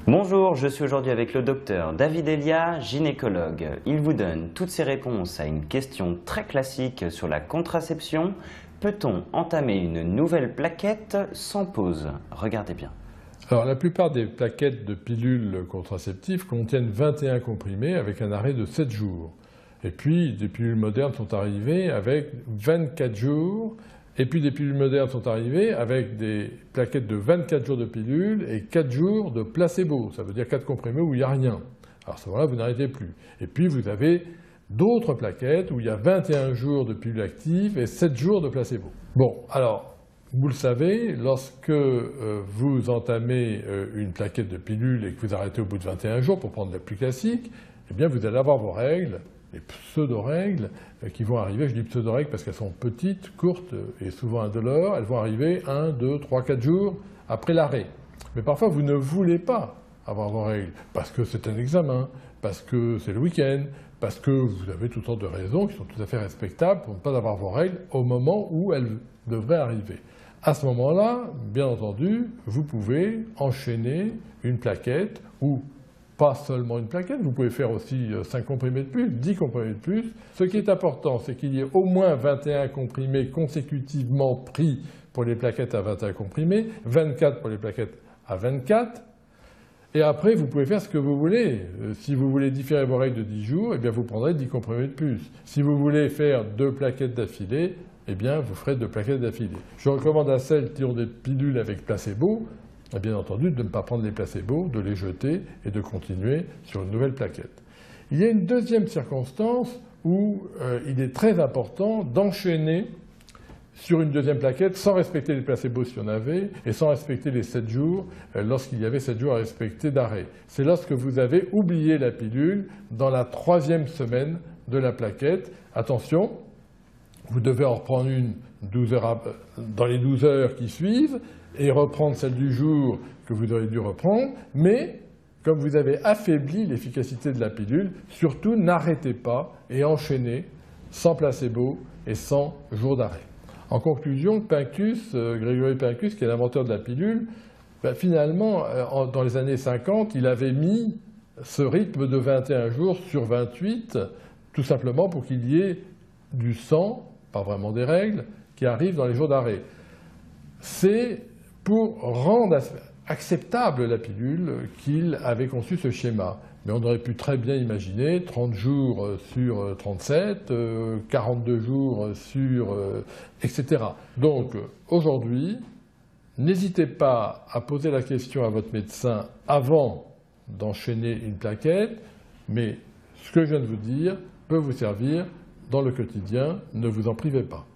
Bonjour, je suis aujourd'hui avec le docteur David Elia, gynécologue. Il vous donne toutes ses réponses à une question très classique sur la contraception. Peut-on entamer une nouvelle plaquette sans pause? Regardez bien. Alors, la plupart des plaquettes de pilules contraceptives contiennent 21 comprimés avec un arrêt de 7 jours. Et puis, des pilules modernes sont arrivées avec 24 jours. Et puis, des pilules modernes sont arrivées avec des plaquettes de 24 jours de pilules et 4 jours de placebo. Ça veut dire 4 comprimés où il n'y a rien. Alors, à ce moment-là, vous n'arrêtez plus. Et puis, vous avez d'autres plaquettes où il y a 21 jours de pilules actives et 7 jours de placebo. Bon, alors, vous le savez, lorsque vous entamez une plaquette de pilules et que vous arrêtez au bout de 21 jours, pour prendre la plus classique, eh bien, vous allez avoir vos règles, les pseudo-règles qui vont arriver. Je dis pseudo-règles parce qu'elles sont petites, courtes et souvent indolores. Elles vont arriver 1, 2, 3, 4 jours après l'arrêt. Mais parfois, vous ne voulez pas avoir vos règles parce que c'est un examen, parce que c'est le week-end, parce que vous avez toutes sortes de raisons qui sont tout à fait respectables pour ne pas avoir vos règles au moment où elles devraient arriver. À ce moment-là, bien entendu, vous pouvez enchaîner une plaquette ou pas seulement une plaquette, vous pouvez faire aussi 5 comprimés de plus, 10 comprimés de plus. Ce qui est important, c'est qu'il y ait au moins 21 comprimés consécutivement pris pour les plaquettes à 21 comprimés, 24 pour les plaquettes à 24. Et après, vous pouvez faire ce que vous voulez. Si vous voulez différer vos règles de 10 jours, eh bien vous prendrez 10 comprimés de plus. Si vous voulez faire 2 plaquettes d'affilée, eh bien vous ferez 2 plaquettes d'affilée. Je recommande à celles qui ont des pilules avec placebo, bien entendu, de ne pas prendre les placebos, de les jeter et de continuer sur une nouvelle plaquette. Il y a une deuxième circonstance où il est très important d'enchaîner sur une deuxième plaquette sans respecter les placebos si on avait et sans respecter les 7 jours lorsqu'il y avait 7 jours à respecter d'arrêt. C'est lorsque vous avez oublié la pilule dans la 3e semaine de la plaquette. Attention, vous devez en reprendre une dans les 12 heures qui suivent et reprendre celle du jour que vous auriez dû reprendre, mais comme vous avez affaibli l'efficacité de la pilule, surtout n'arrêtez pas et enchaînez sans placebo et sans jour d'arrêt. En conclusion, Pincus, Grégory Pincus, qui est l'inventeur de la pilule, finalement, dans les années 50, il avait mis ce rythme de 21 jours sur 28, tout simplement pour qu'il y ait du sang, pas vraiment des règles, qui arrivent dans les jours d'arrêt. C'est pour rendre acceptable la pilule qu'il avait conçu ce schéma. Mais on aurait pu très bien imaginer 30 jours sur 37, 42 jours sur... etc. Donc aujourd'hui, n'hésitez pas à poser la question à votre médecin avant d'enchaîner une plaquette, mais ce que je viens de vous dire peut vous servir dans le quotidien, ne vous en privez pas.